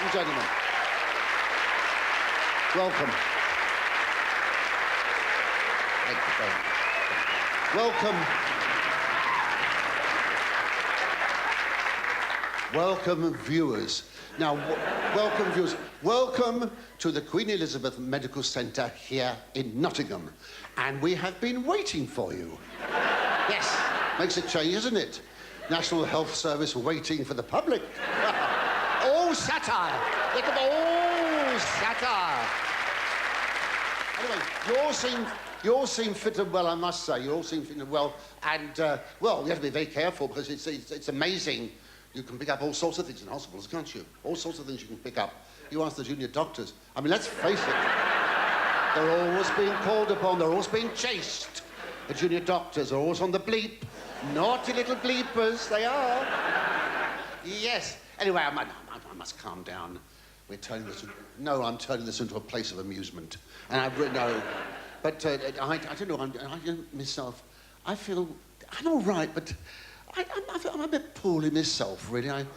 and gentlemen, welcome. Thank you very much. Welcome. Welcome, viewers. Now, welcome, viewers. Welcome to the Queen Elizabeth Medical Centre here in Nottingham. And we have been waiting for you. Yes, makes a change, isn't it? National Health Service waiting for the public. All satire. Think of all satire. Anyway, you all seem fit and well, I must say. You all seem fit and well. And, well, you have to be very careful because it's amazing. You can pick up all sorts of things in hospitals, can't you? All sorts of things you can pick up. You ask the junior doctors. I mean, let's face it. They're always being called upon. They're always being chased. The junior doctors are always on the bleep. Naughty little bleepers, they are. Yes. Anyway, I must calm down. We're turning this... No, I'm turning this into a place of amusement. And I've written... No. But I don't know, I myself, I feel... I'm all right, but... I'm a bit poorly myself, really. Thank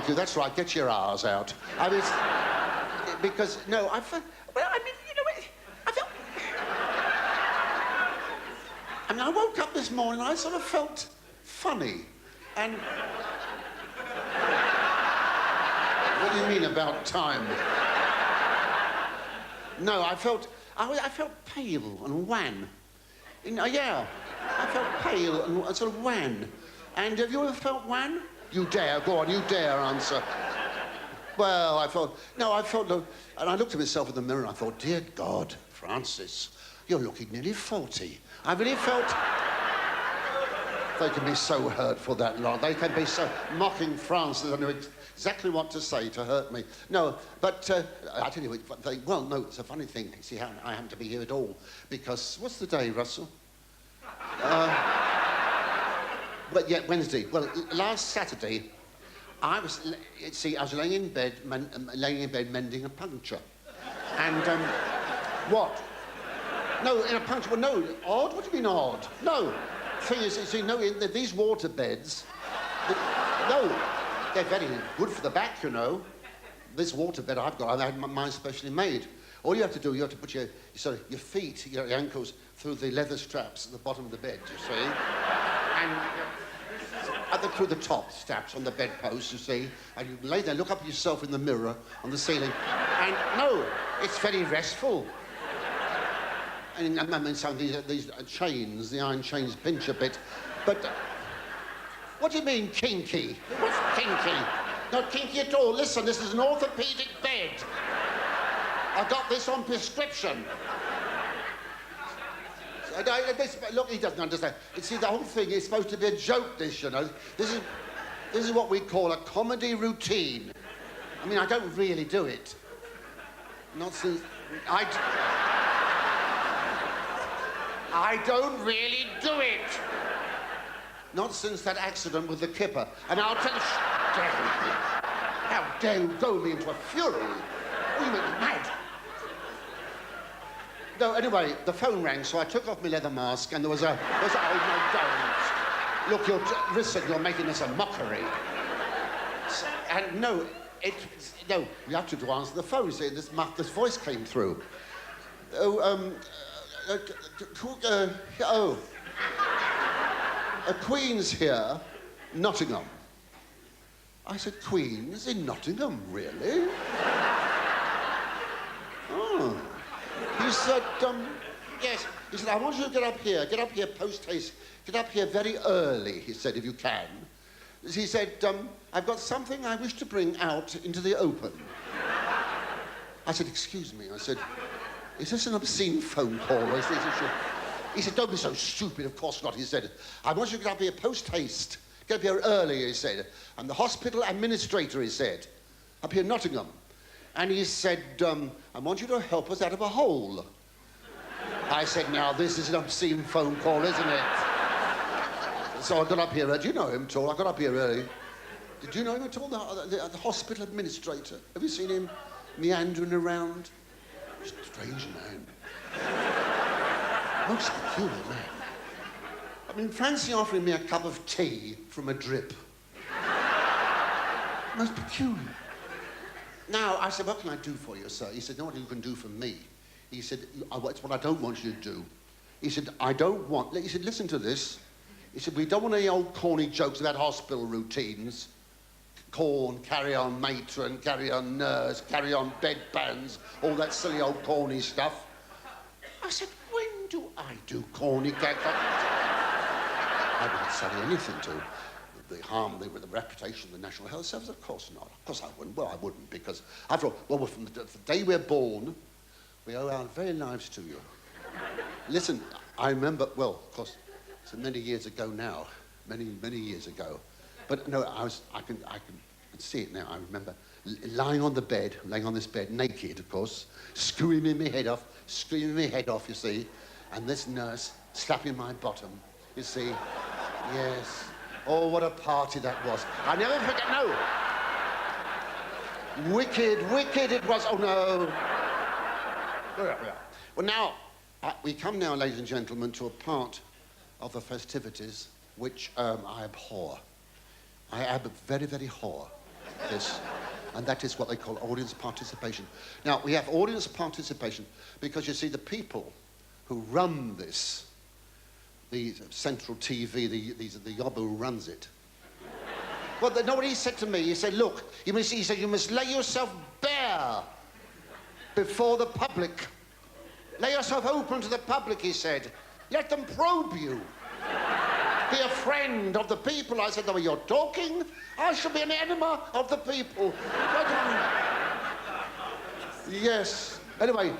you, that's right, get your R's out. I mean, because, no, I felt... Well, I mean, you know, I felt... I mean, I woke up this morning and I sort of felt funny. And... What do you mean about time? No, I felt pale and wan. Yeah. I felt pale and sort of wan. And have you ever felt wan? You dare, go on, you dare answer. Well, I felt, and I looked at myself in the mirror and I thought, dear God, Francis, you're looking nearly 40. I really felt, they can be so hurtful, that lot. They can be so mocking Francis. I know exactly what to say to hurt me. No, but I tell you, well, no, it's a funny thing. See, how I happen to be here at all. Because, what's the day, Russell? But yeah, Wednesday. Well, last Saturday, I was laying in bed mending a puncture. And, what? No, in a puncture, well, no, odd? What do you mean odd? No. Thing is, you see, no, these water beds, no, they're very good for the back, you know. This water bed I've got, I had mine specially made. All you have to do, you have to put your feet, your ankles, through the leather straps at the bottom of the bed, you see. And through the top straps on the bedpost, you see. And you lay there, look up at yourself in the mirror on the ceiling. And no, it's very restful. And I mean, some of these chains, the iron chains pinch a bit. But what do you mean, kinky? What's kinky? Not kinky at all. Listen, this is an orthopedic bed. I got this on prescription. Look, he doesn't understand. You see, the whole thing is supposed to be a joke, this, you know. This is what we call a comedy routine. I mean, I don't really do it. Not since... I don't really do it. Not since that accident with the kipper. And I'll tell you... How dare you go me into a fury? What do you mean, mad? No, anyway, the phone rang, so I took off my leather mask, and there was a... Oh, no, don't. Look, listen, you're making this a mockery. And no, no, you have to answer the phone. See, this voice came through. Queen's here, Nottingham. I said, Queen's in Nottingham, really? Oh. He said, yes. He said, I want you to get up here post-haste. Get up here very early, he said, if you can. He said, I've got something I wish to bring out into the open. I said, excuse me. I said, is this an obscene phone call? He said, don't be so stupid, of course not. He said, I want you to get up here post-haste. Get up here early, he said. I'm the hospital administrator, he said, up here in Nottingham. And he said, I want you to help us out of a hole. I said, now, this is an obscene phone call, isn't it? So I got up here. Do you know him at all? I got up here early. Did you know him at all? The hospital administrator. Have you seen him meandering around? Strange man. Most peculiar man. I mean, fancy offering me a cup of tea from a drip. Most peculiar. Now, I said, what can I do for you, sir? He said, know what you can do for me? He said, it's what I don't want you to do. He said, I don't want... He said, listen to this. He said, we don't want any old corny jokes about hospital routines. Corn, carry on matron, carry on nurse, carry on bedpans, all that silly old corny stuff. I said, when do I do corny gags? I wouldn't say anything to the harm with the reputation of the National Health Service. Of course not. Of course I wouldn't. Well, I wouldn't, because after all, well, from the day we're born, we owe our very lives to you. Listen, I remember, well, of course, so many years ago now, many years ago. But no, I can see it now. I remember lying on this bed, naked, of course, screaming my head off, you see, and this nurse slapping my bottom, you see. Yes. Oh, what a party that was. I never forget, no. Wicked it was. Oh, no. Well, now, we come now, ladies and gentlemen, to a part of the festivities which I abhor. I very, very horror this, and that is what they call audience participation. Now, we have audience participation because, you see, the people who run this, the central TV, the yobbo who runs it, well, you know what he said to me? He said, look, you must lay yourself bare before the public. Lay yourself open to the public, he said. Let them probe you. Be a friend of the people. I said, the way you're talking, I shall be an enema of the people. Yes. Anyway,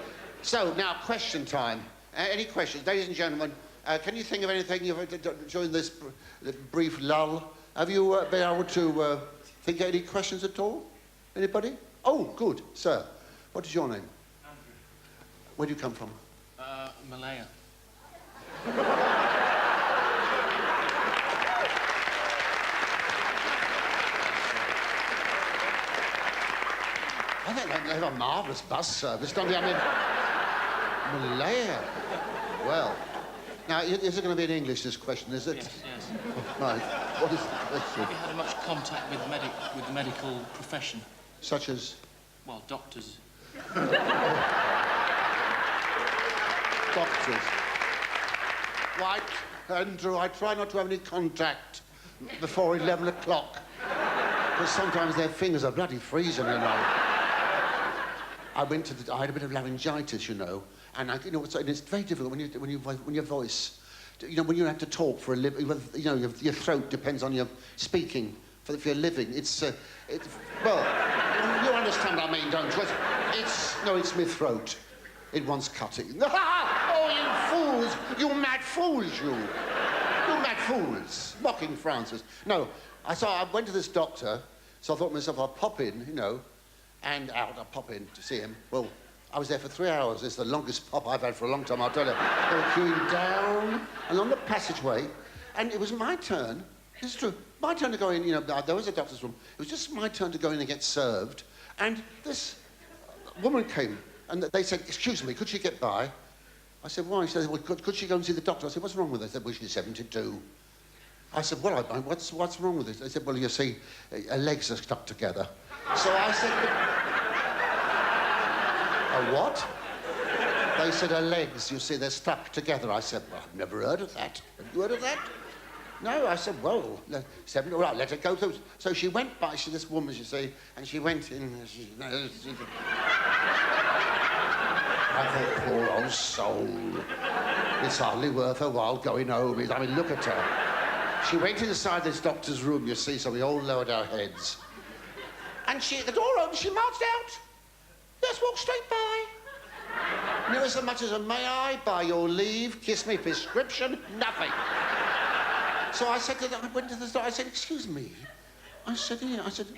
so now question time. Any questions? Ladies and gentlemen, can you think of anything during this brief lull? Have you been able to think of any questions at all? Anybody? Oh, good. Sir, what is your name? Andrew. Where do you come from? Malaya. I think they have a marvellous bus service, don't they? I mean, Malaya. Well, now, is it going to be in English, this question, is it? Yes, yes. Right. What is the question? Have you had much contact with the medical profession? Such as? Well, doctors. Doctors. Right, Andrew, I try not to have any contact before 11 o'clock. Because sometimes their fingers are bloody freezing, you know. I had a bit of laryngitis, you know, and it's very difficult when your voice, when you have to talk for a living, your throat depends on your speaking for your living. Well, you understand what I mean, don't you? It's my throat. It wants cutting. Oh, you fools! You mad fools, you! You mad fools! Mocking Francis. No, I went to this doctor, so I thought to myself, I'll pop in, and out. I'll pop in to see him. Well, I was there for 3 hours. It's the longest pop I've had for a long time, I'll tell you. They were queuing down and on the passageway, and it was my turn. It's true. My turn to go in, there was a doctor's room. It was just my turn to go in and get served, and this woman came. And they said, excuse me, could she get by? I said, why? She said, well, could she go and see the doctor? I said, what's wrong with her? They said, well, she's 72. I said, well, what's wrong with it? They said, well, you see, her legs are stuck together. So I said, a what? They said, her legs, you see, they're stuck together. I said, well, I've never heard of that. Have you heard of that? No, I said, well, all right, let her go. So she went by, this woman, you see, and she went in. I thought, poor old soul. It's hardly worth her while going home. I mean, look at her. She went inside this doctor's room, you see, so we all lowered our heads. And the door opened, she marched out. Just walked straight by. Never so much as a, may I, by your leave, kiss me prescription, nothing. So I said I went to the doctor, I said, excuse me. I said,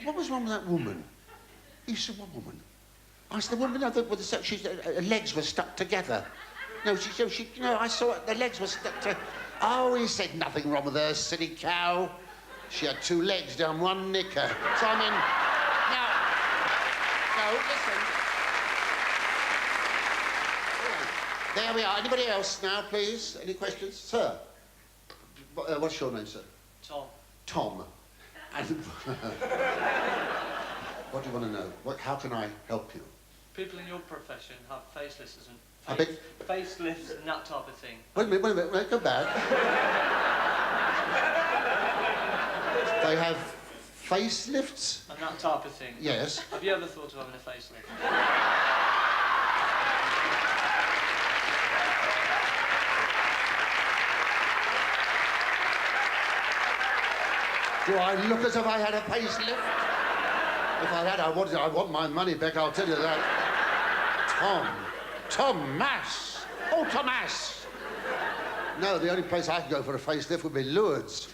what was wrong with that woman? He said, what woman? I said, the woman, her legs were stuck together. No, I saw it, the legs were stuck together. Oh, he said, nothing wrong with her, silly cow. She had 2 legs down one knicker. So, I mean, no, listen. There we are. Anybody else now, please? Any questions? Sir? What's your name, sir? Tom. Tom. And What do you want to know? How can I help you? People in your profession have facelifts and facelifts and that type of thing. Wait a minute, go back. They have facelifts? And that type of thing. Yes. Have you ever thought of having a facelift? Do I look as if I had a facelift? If I had, I want my money back, I'll tell you that. Thomas! Oh, Thomas! No, the only place I can go for a facelift would be Lourdes.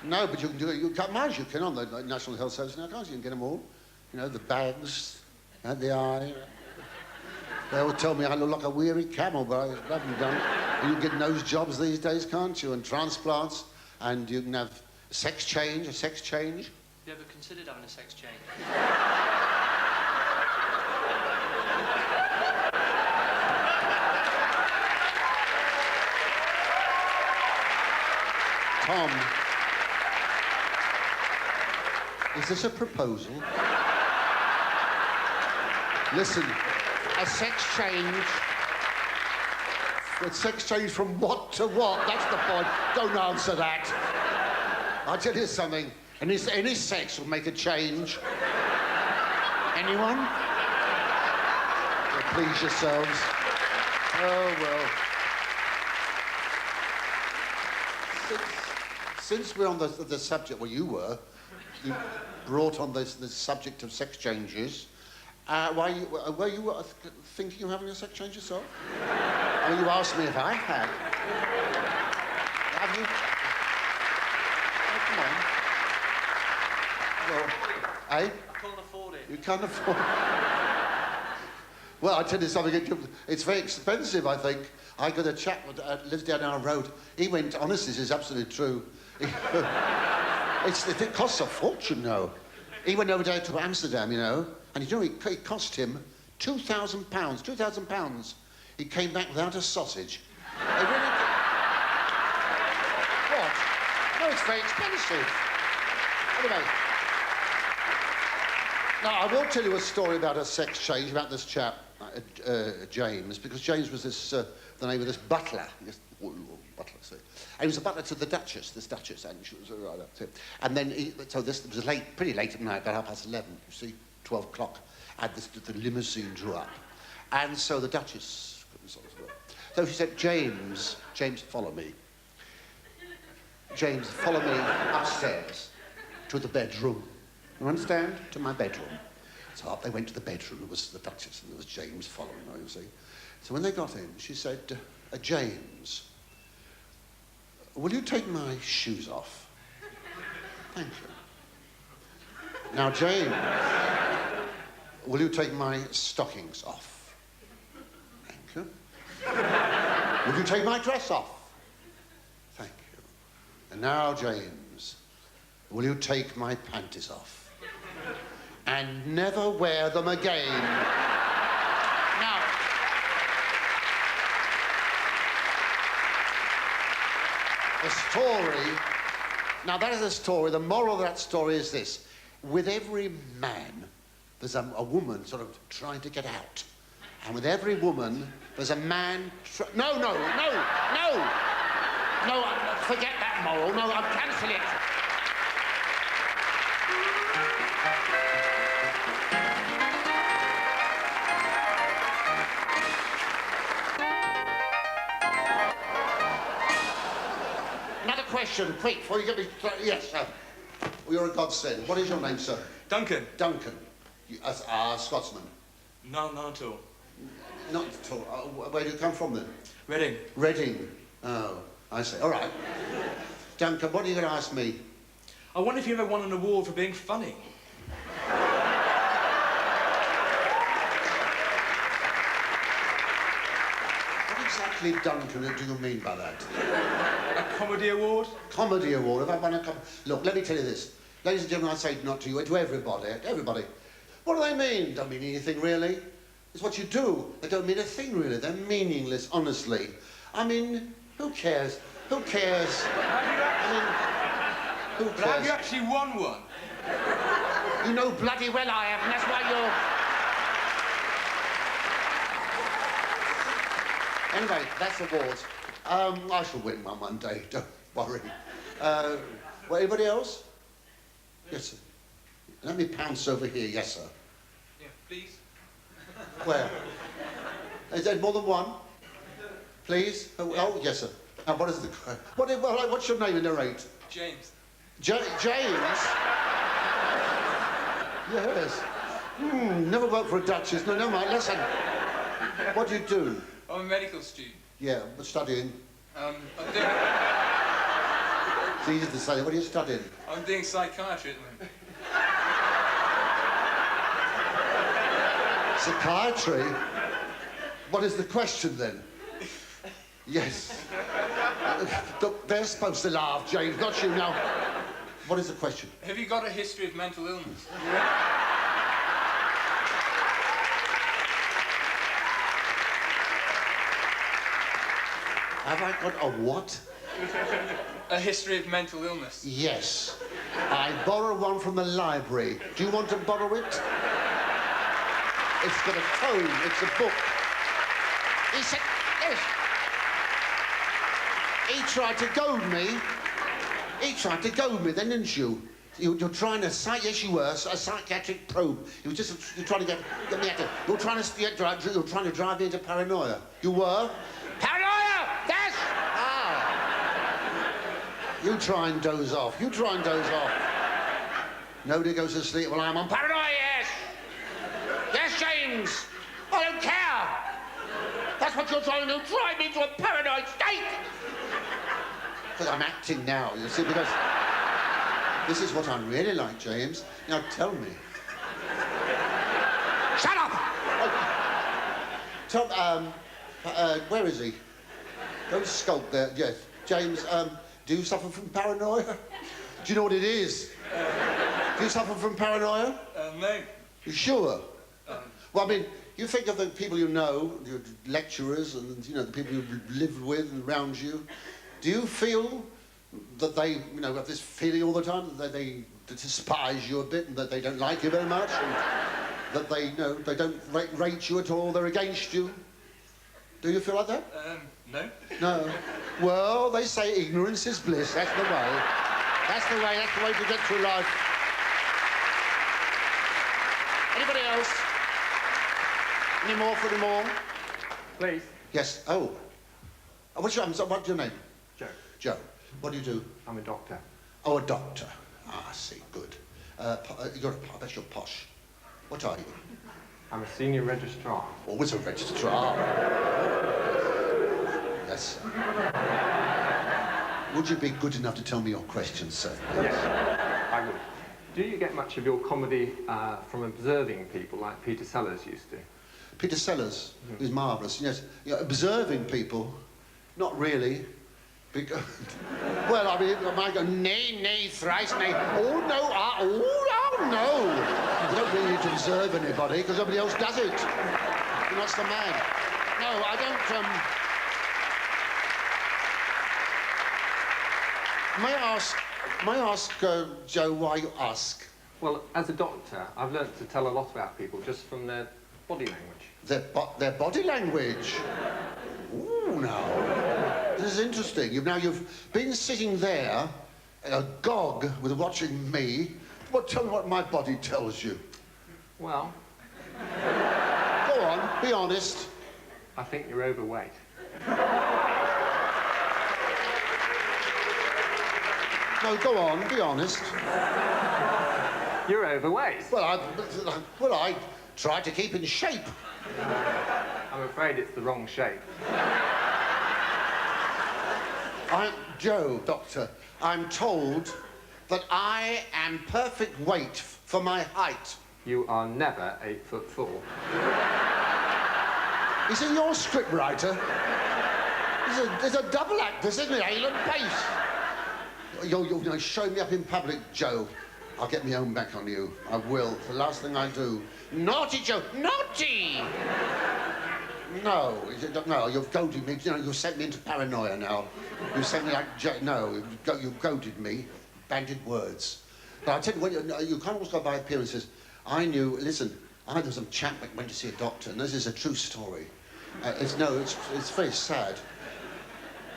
No, but you can do it. You can on the National Health Service now, can't you? You can get them all. You know, the bags, and the eye. They all tell me I look like a weary camel, but I haven't done it. You can get nose jobs these days, can't you? And transplants, and you can have a sex change. Have you ever considered having a sex change? Tom, is this a proposal? Listen, a sex change. A sex change from what to what? That's the point. Don't answer that. I'll tell you something. Any sex will make a change. Anyone? Well, please yourselves. Oh, well. Since we're on the subject, well, you brought on the subject of sex changes. Were you thinking of having a sex change yourself? I mean, you asked me if I had. Have you? Oh, come on. Well, eh? I can't afford it. You can't afford it? Well, I tell you something, it's very expensive, I think. I got a chap that lives down our road. He went, honestly, this is absolutely true. It costs a fortune, though. He went over there to Amsterdam, you know, and you know, it cost him £2,000. £2,000. He came back without a sausage. They really did. What? No, it's very expensive. Anyway. Now, I will tell you a story about a sex change, about this chap, James, because James was the name of this butler. Butler, see. And he was a butler to the Duchess, this Duchess, and she was right up to him. And then, so this was pretty late at night, about 11:30, you see, 12 o'clock, and the limousine drew up. And so the Duchess couldn't sort of work. So she said, James, follow me. James, follow me upstairs to the bedroom. You understand? To my bedroom. So up they went to the bedroom. It was the Duchess, and there was James following her, you see. So when they got in, she said, James, will you take my shoes off? Thank you. Now, James, will you take my stockings off? Thank you. Will you take my dress off? Thank you. And now, James, will you take my panties off? And never wear them again. Now, the story, now that is a story, the moral of that story is this. With every man, there's a woman sort of trying to get out. And with every woman, there's a man... No, forget that moral. No, I'm cancelling it. Another question, quick, before you get me... Yes, sir. Well, you're a godsend. What is your name, sir? Duncan. Duncan. You, Scotsman? No, not at all. Not at all. Where do you come from, then? Reading. Reading. Oh, I see. All right. Duncan, what are you going to ask me? I wonder if you ever won an award for being funny. What exactly, Duncan, do you mean by that? A comedy award? Comedy award. Have I won a Look, let me tell you this. Ladies and gentlemen, I say not to you, to everybody. Everybody. What do they mean? Don't mean anything, really. It's what you do. They don't mean a thing, really. They're meaningless, honestly. I mean, who cares? Who cares? Who cares? But have you actually won one? You know bloody well I have, and that's why you're... Anyway, that's awards. I shall win one day, don't worry. Well, anybody else? Yes, sir. Let me pounce over here, yes, sir. Yeah, please. Where? Is there more than one? Please? Oh, yes, sir. Now, what is the... what's your name in the rate? James. James? Yes. Never worked for a duchess. No, never mind. Listen. What do you do? I'm a medical student. Yeah, but studying. I'm doing... It's easy to say. What are you studying? I'm doing psychiatry at the moment. Psychiatry? What is the question then? Yes. Look, they're supposed to laugh, James, not you now. What is the question? Have you got a history of mental illness? Have I got a what? A history of mental illness? Yes. I borrow one from the library. Do you want to borrow it? It's got a tome. It's a book. He said, yes. He tried to goad me. He tried to goad me then, didn't you? You're trying to... Yes, you were. A psychiatric probe. You're trying to get me out of... You're trying to drive me into paranoia. You were? Paranoia! Yes! Ah. You try and doze off. You try and doze off. Nobody goes to sleep while I'm on paranoia, yes! Yes, James! I don't care! That's what you're trying to do, drive me into a paranoid state! Because I'm acting now, you see, because this is what I'm really like, James. Now tell me. Shut up! Oh. Where is he? Don't skulk there. Yes. James, do you suffer from paranoia? Do you know what it is? Do you suffer from paranoia? No. You sure? Well, I mean, you think of the people you know, your lecturers, and, you know, the people you've lived with and around you. Do you feel that they, you know, have this feeling all the time that they despise you a bit and that they don't like you very much and that they, you know, they don't rate you at all, they're against you? Do you feel like that? No. No. Well, they say ignorance is bliss. That's the way. That's the way. That's the way to get through life. Anybody else? Any more for any more? Please. Yes. Oh. What's your name? Joe. Joe. What do you do? I'm a doctor. Oh, a doctor. Ah, I see. Good. I bet you're posh. What are you? I'm a senior registrar. Always a registrar. Yes. Would you be good enough to tell me your questions, sir? Yes, I would. Do you get much of your comedy from observing people like Peter Sellers used to? Peter Sellers is marvellous, yes. Yeah, observing people, not really. Because, well, I mean, I might go, nay, thrice, nay. Oh, no, no. You don't really need to observe anybody, because nobody else does it. And that's the man. No, I don't, May I ask, Joe, why you ask? Well, as a doctor, I've learnt to tell a lot about people just from their body language. Their body language? Ooh, now. This is interesting. You've been sitting there, agog with watching me. Well, tell me what my body tells you. Well... Go on, be honest. I think you're overweight. No, go on, be honest. You're overweight. Well, I try to keep in shape. I'm afraid it's the wrong shape. Joe, doctor, I'm told that I am perfect weight for my height. You are never 8'4". Is he your script writer? There's a double act, isn't it? Alan Pace. You'll show me up in public, Joe. I'll get my own back on you. I will. It's the last thing I do. Naughty, Joe! Naughty! No, you've goaded me. You know, you've sent me into paranoia now. You've sent me like... No, you've goaded me. Banded words. But I tell you, when you can't always go by appearances. I knew, listen, I had some chap that went to see a doctor, and this is a true story. It's very sad.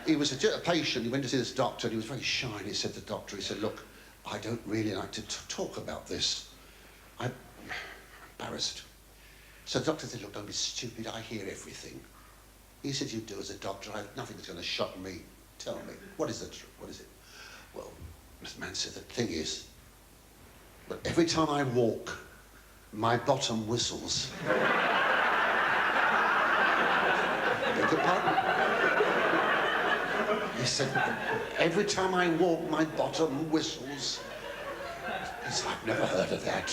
He was a patient, he went to see this doctor, and he was very shy, and he said to the doctor, he said, look, I don't really like to talk about this. I'm embarrassed. So the doctor said, look, don't be stupid, I hear everything. He said, you do as a doctor, nothing's going to shock me. Tell me, what is the truth? What is it? Well, this man said, the thing is, but every time I walk, my bottom whistles. Beg your pardon? He said, every time I walk, my bottom whistles. He said, I've never heard of that.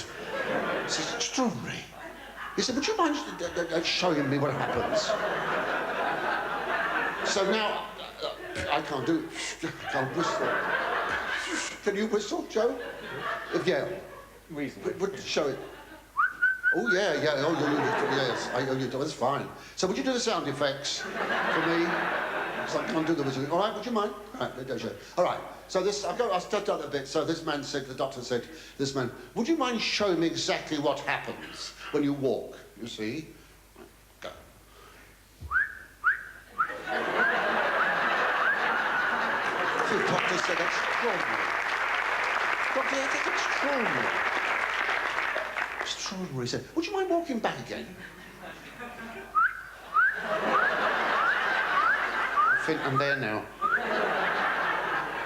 He said, extraordinary. He said, would you mind showing me what happens? So now, I can't do it. I can't whistle. Can you whistle, Joe? Yeah. Reasonably. Show it. Oh, yeah. Oh, yes. That's fine. So would you do the sound effects for me? So I can't do the whistling. All right, would you mind? All right, show. All right. So I'll start out a bit. So this man said, the doctor said, this man, would you mind showing me exactly what happens when you walk? You see? Go. The doctor said, extraordinary. Doctor, that's extraordinary. Extraordinary. He said, would you mind walking back again? I think I'm there now.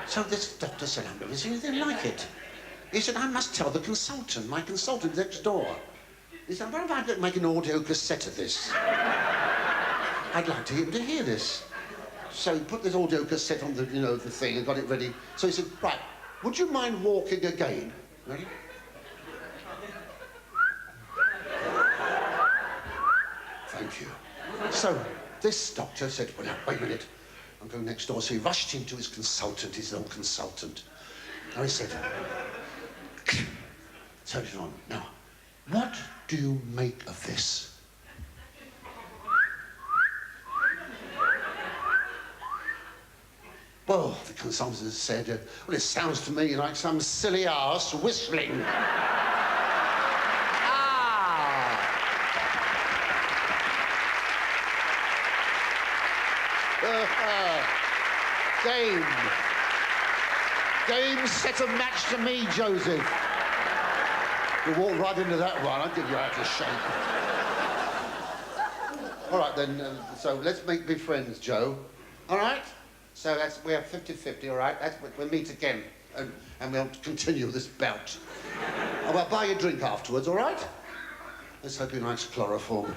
So this doctor said, I'm never seen anything like it. He said, I must tell the consultant, my consultant next door. He said, what if I make an audio cassette of this? I'd like to him to hear this. So he put this audio cassette on the, the thing and got it ready. So he said, right, would you mind walking again? Ready? Thank you. So this doctor said, well, now, wait a minute. I'm going next door. So he rushed into his consultant, his old consultant. Now he said, turn it on. Now, what do you make of this? Well, the consultant said, well, it sounds to me like some silly ass whistling. Game, set a match to me, Joseph. You walk right into that one, I'll give you out of shape. All right, then, so let's be friends, Joe. All right? So we have 50-50, all right? We'll meet again, and we'll continue this bout. I'll buy you a drink afterwards, all right? Let's hope he likes chloroform.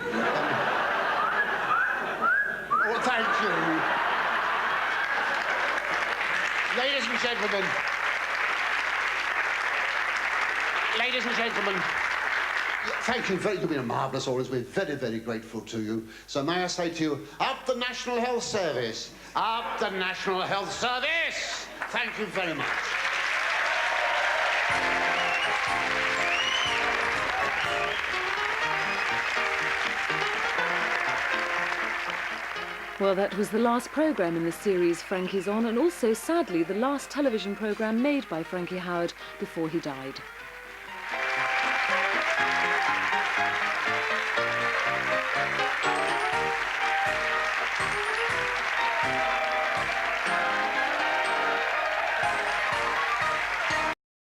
Oh, thank you. Ladies and gentlemen, thank you you've been a marvellous audience. We're very, very grateful to you. So may I say to you, up the National Health Service! Up the National Health Service! Thank you very much. Well, that was the last programme in the series Frankie's On, and also, sadly, the last television programme made by Frankie Howerd before he died.